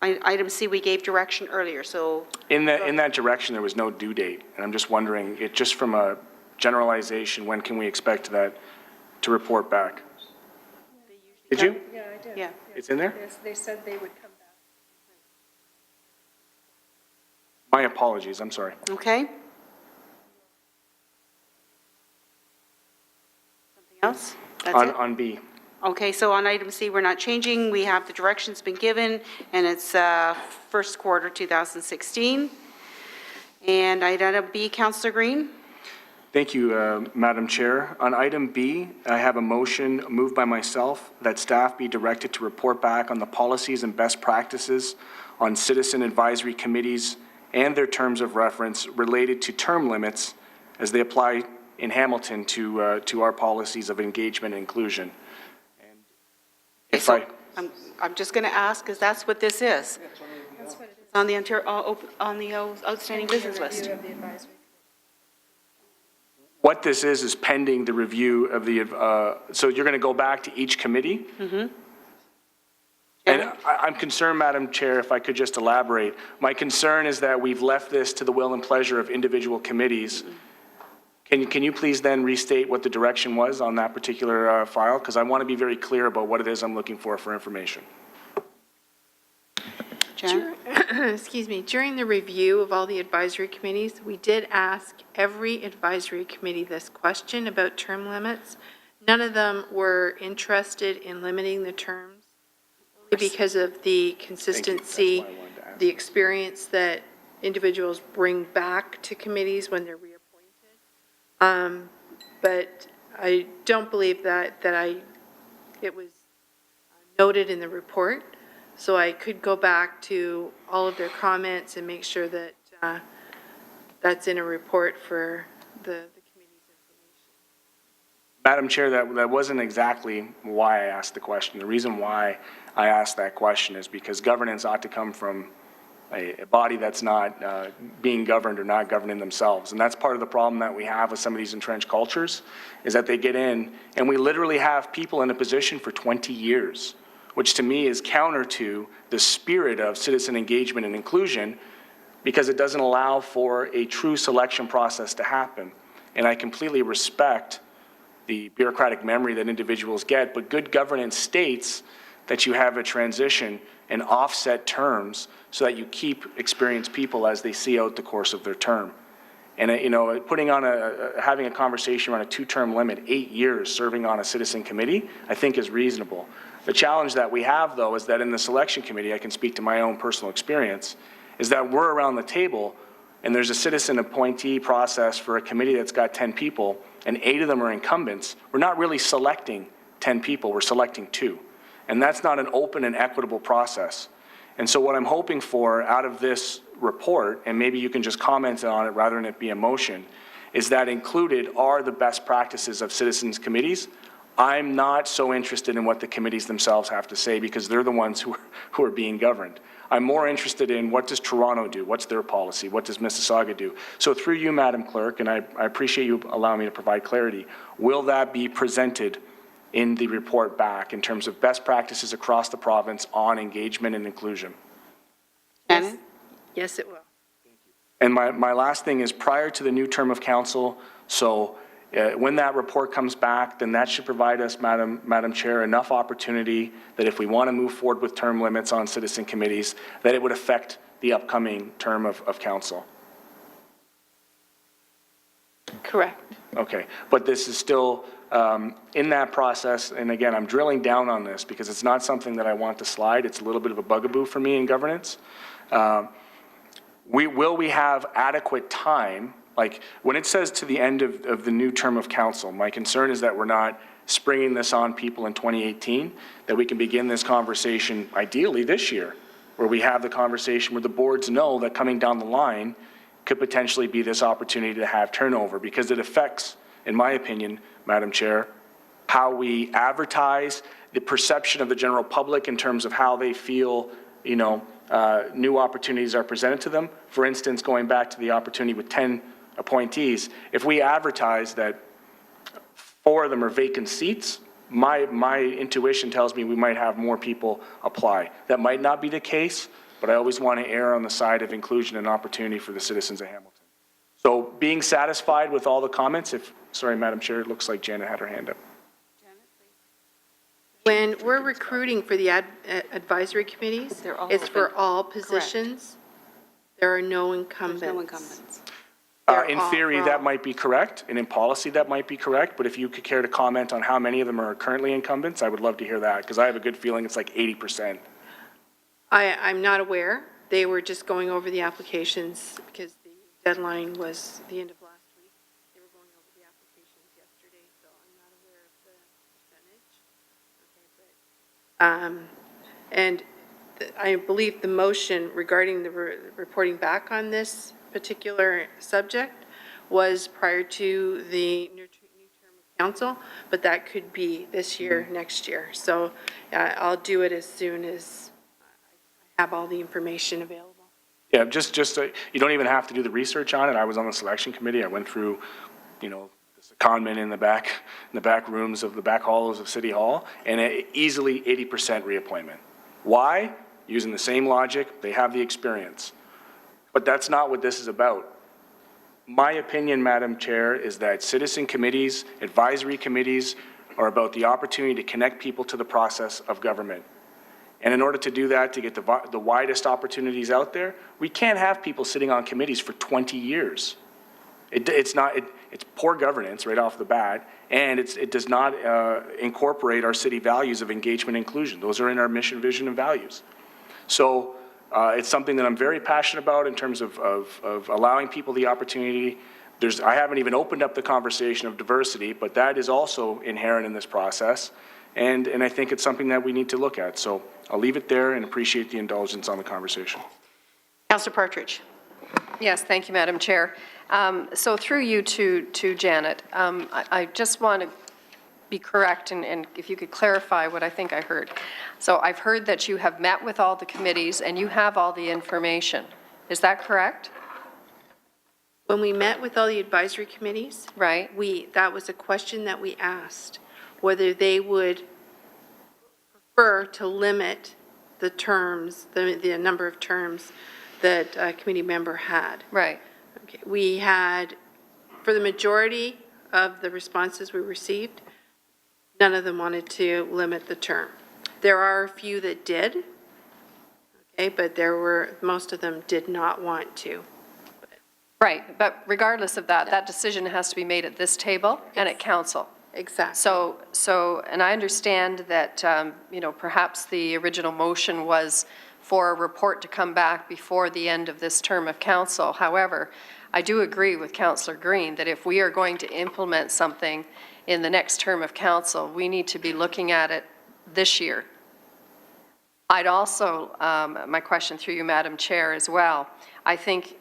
Item C, we gave direction earlier, so In that direction, there was no due date, and I'm just wondering, just from a generalization, when can we expect that to report back? Did you? Yeah, I did. yeah. It's in there? They said they would come back. My apologies, I'm sorry. Okay. Something else? That's it? On B. Okay, so on item C, we're not changing. We have the directions been given, and it's first quarter 2016. And item B, Councillor Green? Thank you, Madam Chair. On item B, I have a motion moved by myself that staff be directed to report back on the policies and best practices on citizen advisory committees and their terms of reference related to term limits as they apply in Hamilton to our policies of engagement and inclusion. And if So I, I'm just going to ask, because that's what this is. On the outstanding business list. what this is pending the review of the, so you're going to go back to each committee? And I'm concerned, Madam Chair, if I could just elaborate. My concern is that we've left this to the will and pleasure of individual committees. Can you please then restate what the direction was on that particular file? Because I want to be very clear about what it is I'm looking for information. Jen? Excuse me, during the review of all the advisory committees, we did ask every advisory committee this question about term limits. None of them were interested in limiting the terms, only because of the consistency, the experience that individuals bring back to committees when they're reappointed. But I don't believe that it was noted in the report. So I could go back to all of their comments and make sure that that's in a report for the committee's information. Madam Chair, that wasn't exactly why I asked the question. The reason why I asked that question is because governance ought to come from a body that's not being governed or not governing themselves. And that's part of the problem that we have with some of these entrenched cultures, is that they get in, and we literally have people in a position for 20 years, which to me is counter to the spirit of citizen engagement and inclusion, because it doesn't allow for a true selection process to happen. And I completely respect the bureaucratic memory that individuals get, but good governance states that you have a transition and offset terms so that you keep experienced people as they see out the course of their term. And, having a conversation around a 2-term limit, 8 years serving on a citizen committee, I think is reasonable. The challenge that we have, though, is that in the selection committee, I can speak to my own personal experience, is that we're around the table and there's a citizen appointee process for a committee that's got 10 people, and 8 of them are incumbents, we're not really selecting 10 people, we're selecting 2. And that's not an open and equitable process. And so what I'm hoping for out of this report, and maybe you can just comment on it rather than it be a motion, is that included are the best practices of citizens committees. I'm not so interested in what the committees themselves have to say because they're the ones who are being governed. I'm more interested in what does Toronto do? What's their policy? What does Mississauga do? So through you, Madam Clerk, and I appreciate you allowing me to provide clarity, will that be presented in the report back in terms of best practices across the province on engagement and inclusion? Shannon? Yes, it will. And my last thing is prior to the new term of council, so when that report comes back, then that should provide us, Madam Chair, enough opportunity that if we want to move forward with term limits on citizen committees, that it would affect the upcoming term of council. Correct. Okay, but this is still in that process, and again, I'm drilling down on this because it's not something that I want to slide. It's a little bit of a bugaboo for me in governance. Will we have adequate time? Like, when it says to the end of the new term of council, my concern is that we're not springing this on people in 2018, that we can begin this conversation ideally this year, where we have the conversation where the boards know that coming down the line could potentially be this opportunity to have turnover, because it affects, in my opinion, Madam Chair, how we advertise, the perception of the general public in terms of how they feel, you know, new opportunities are presented to them. For instance, going back to the opportunity with 10 appointees, if we advertise that 4 of them are vacant seats, my intuition tells me we might have more people apply. That might not be the case, but I always want to err on the side of inclusion and opportunity for the citizens of Hamilton. So being satisfied with all the comments, sorry, Madam Chair, it looks like Janet had her hand up. When we're recruiting for the advisory committees, it's for all positions. There are no incumbents. There's no incumbents. In theory, that might be correct, and in policy, that might be correct, but if you could care to comment on how many of them are currently incumbents, I would love to hear that, because I have a good feeling it's like 80%. I'm not aware. They were just going over the applications because the deadline was the end of last week. They were going over the applications yesterday, so I'm not aware of the percentage. And I believe the motion regarding the reporting back on this particular subject was prior to the new term of council, but that could be this year, next year. So I'll do it as soon as I have all the information available. Yeah, just you don't even have to do the research on it. I was on the selection committee. I went through, you know, the conmen in the back rooms of the back hollows of City Hall, and easily 80% reappointment. Why? Using the same logic, they have the experience. But that's not what this is about. My opinion, Madam Chair, is that citizen committees, advisory committees are about the opportunity to connect people to the process of government. And in order to do that, to get the widest opportunities out there, we can't have people sitting on committees for 20 years. It's poor governance right off the bat, and it does not incorporate our city values of engagement and inclusion. Those are in our mission, vision, and values. So it's something that I'm very passionate about in terms of allowing people the opportunity. I haven't even opened up the conversation of diversity, but that is also inherent in this process. And I think it's something that we need to look at. So I'll leave it there and appreciate the indulgence on the conversation. Councillor Partridge. Yes, thank you, Madam Chair. So through you to Janet, I just want to be correct, and if you could clarify what I think I heard. So I've heard that you have met with all the committees and you have all the information. Is that correct? When we met with all the advisory committees, Right. that was a question that we asked, whether they would prefer to limit the terms, the number of terms that a committee member had. Right. Okay. We had, for the majority of the responses we received, none of them wanted to limit the term. There are a few that did, okay, but most of them did not want to. Right, but regardless of that, that decision has to be made at this table and at council. Exactly. So, and I understand that, you know, perhaps the original motion was for a report to come back before the end of this term of council. However, I do agree with Councillor Green that if we are going to implement something in the next term of council, we need to be looking at it this year. I'd also, my question through you, Madam Chair, as well, I think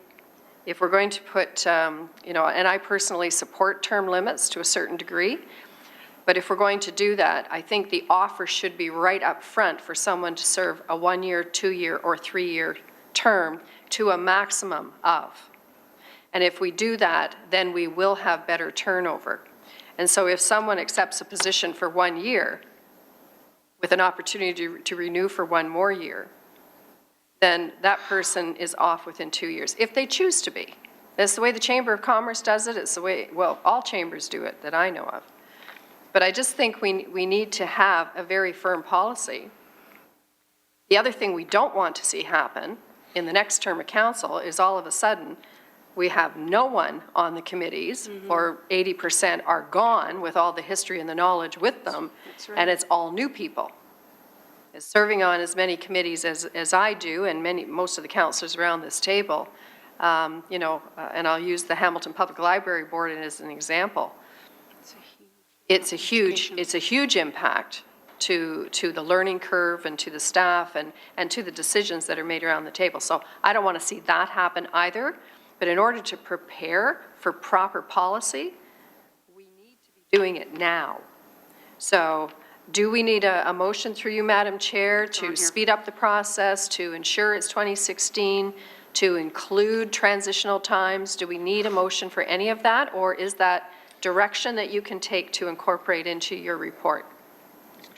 if we're going to put, you know, and I personally support term limits to a certain degree, but if we're going to do that, I think the offer should be right up front for someone to serve a 1-year, 2-year, or 3-year term to a maximum of. And if we do that, then we will have better turnover. And so if someone accepts a position for 1 year with an opportunity to renew for 1 more year, then that person is off within 2 years, if they choose to be. That's the way the Chamber of Commerce does it. It's the way, well, all chambers do it that I know of. But I just think we need to have a very firm policy. The other thing we don't want to see happen in the next term of council is all of a sudden we have no one on the committees, or 80% are gone with all the history and the knowledge with them, and it's all new people. As serving on as many committees as I do, and most of the councillors around this table, you know, and I'll use the Hamilton Public Library Board as an example. It's a huge impact to the learning curve and to the staff and to the decisions that are made around the table. So I don't want to see that happen either. But in order to prepare for proper policy, we need to be doing it now. So do we need a motion through you, Madam Chair, to speed up the process, to ensure it's 2016, to include transitional times? Do we need a motion for any of that, or is that direction that you can take to incorporate into your report?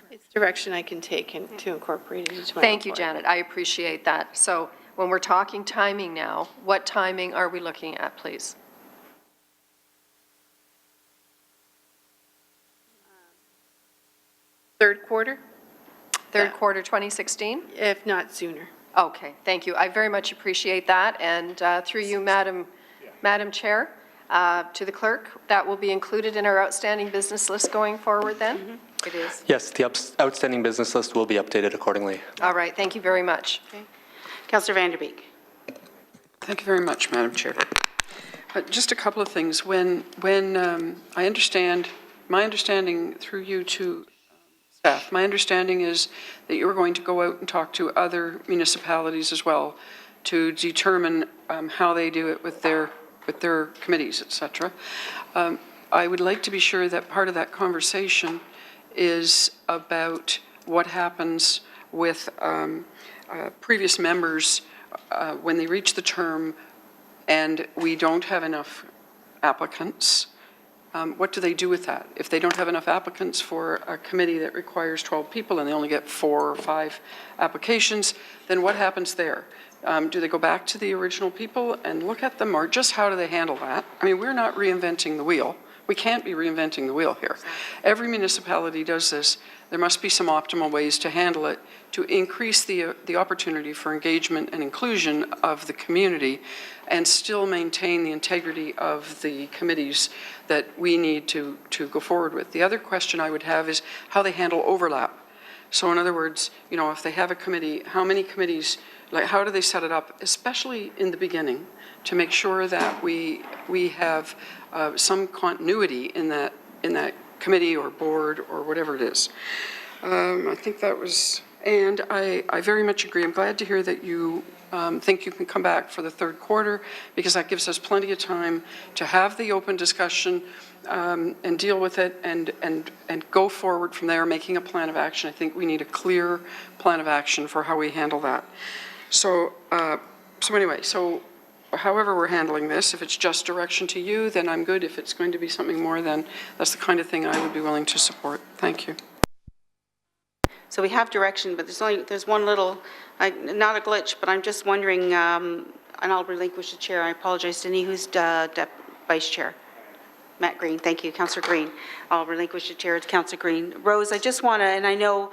It's direction I can take and to incorporate it into my Thank you, report. Janet. I appreciate that. So when we're talking timing now, what timing are we looking at, please? Third quarter, Third quarter 2016? if not sooner. Okay, thank you. I very much appreciate that. And through you, Madam Chair, to the clerk, that will be included in our outstanding business list going forward then? It is. Yes, the outstanding business list will be updated accordingly. All right, thank you very much. Okay. Councillor Vanderbeek. Thank you very much, Madam Chair. Just a couple of things. When I understand, my understanding through you to staff, my understanding is that you're going to go out and talk to other municipalities as well to determine how they do it with their committees, et cetera. I would like to be sure that part of that conversation is about what happens with previous members when they reach the term and we don't have enough applicants. What do they do with that? If they don't have enough applicants for a committee that requires 12 people and they only get 4 or 5 applications, then what happens there? Do they go back to the original people and look at them, or just how do they handle that? I mean, we're not reinventing the wheel. We can't be reinventing the wheel here. Every municipality does this. There must be some optimal ways to handle it to increase the opportunity for engagement and inclusion of the community and still maintain the integrity of the committees that we need to go forward with. The other question I would have is how they handle overlap. So in other words, you know, if they have a committee, how many committees, like how do they set it up, especially in the beginning, to make sure that we have some continuity in that committee or board or whatever it is. I think that was, and I very much agree. I'm glad to hear that you think you can come back for the third quarter, because that gives us plenty of time to have the open discussion and deal with it and go forward from there, making a plan of action. I think we need a clear plan of action for how we handle that. So anyway, however we're handling this, if it's just direction to you, then I'm good. If it's going to be something more, then that's the kind of thing I would be willing to support. Thank you. So we have direction, but there's one little, not a glitch, but I'm just wondering, and I'll relinquish the chair. I apologize, Denny, who's vice chair? Matt Green, thank you, Councillor Green. I'll relinquish the chair to Councillor Green. Rose, I just want to, and I know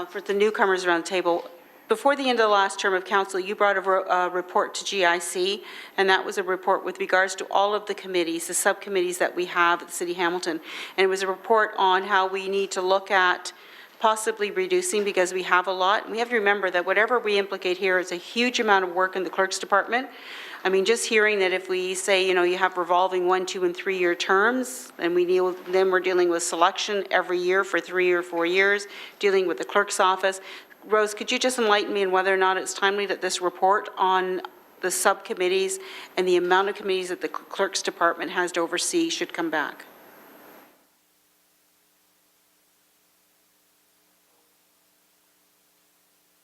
for the newcomers around the table, before the end of the last term of council, you brought a report to GIC, and that was a report with regards to all of the committees, the subcommittees that we have at the City of Hamilton. And it was a report on how we need to look at possibly reducing because we have a lot. And we have to remember that whatever we implicate here is a huge amount of work in the clerk's department. I mean, just hearing that if we say, you know, you have revolving 1, 2, and 3-year terms, and then we're dealing with selection every year for 3 or 4 years, dealing with the clerk's office. Rose, could you just enlighten me on whether or not it's timely that this report on the subcommittees and the amount of committees that the clerk's department has to oversee should come back?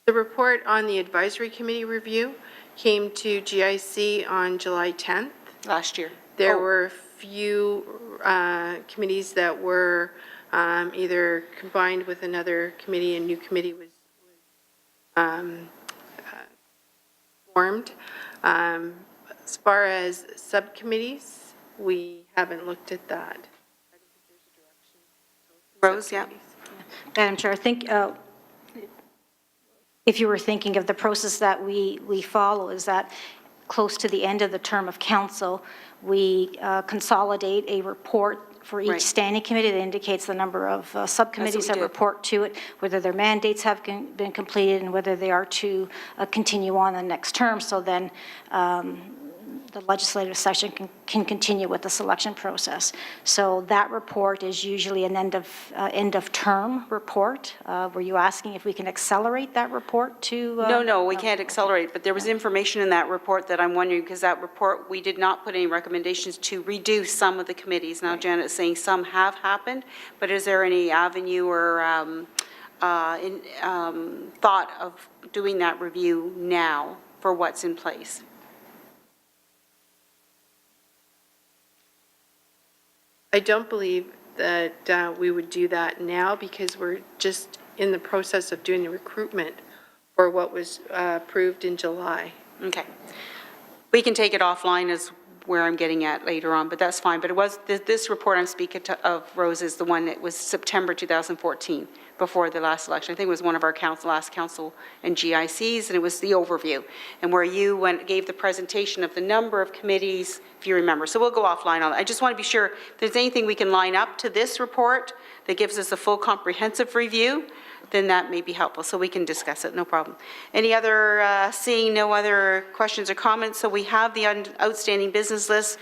The report on the advisory committee review came to GIC on July 10th. Last year. There Oh. were a few committees that were either combined with another committee, a new committee was formed. As far as subcommittees, we haven't looked at that. Rose, yeah. Madam Chair, I think if you were thinking of the process that we follow, is that close to the end of the term of council, we consolidate a report for each Right. standing committee that indicates the number of subcommittees we that do. report to it, whether their mandates have been completed, and whether they are to continue on the next term. So then the legislative session can continue with the selection process. So that report is usually an end of term report. Were you asking if we can accelerate that report to? No, we can't accelerate, but there was information in that report that I'm wondering, because that report, we did not put any recommendations to reduce some of the committees. Now Janet's saying some have happened, but is there any avenue or thought of doing that review now for what's in place? I don't believe that we would do that now because we're just in the process of doing the recruitment for what was approved in July. Okay. We can take it offline as where I'm getting at later on, but that's fine. But it was, this report I'm speaking of, Rose, is the one that was September 2014, before the last election. I think it was one of our last council and GICs, and it was the overview, and where you gave the presentation of the number of committees, if you remember. So we'll go offline on that. I just want to be sure if there's anything we can line up to this report that gives us a full comprehensive review, then that may be helpful, so we can discuss it, no problem. Any other, seeing no other questions or comments, so we have the outstanding business list.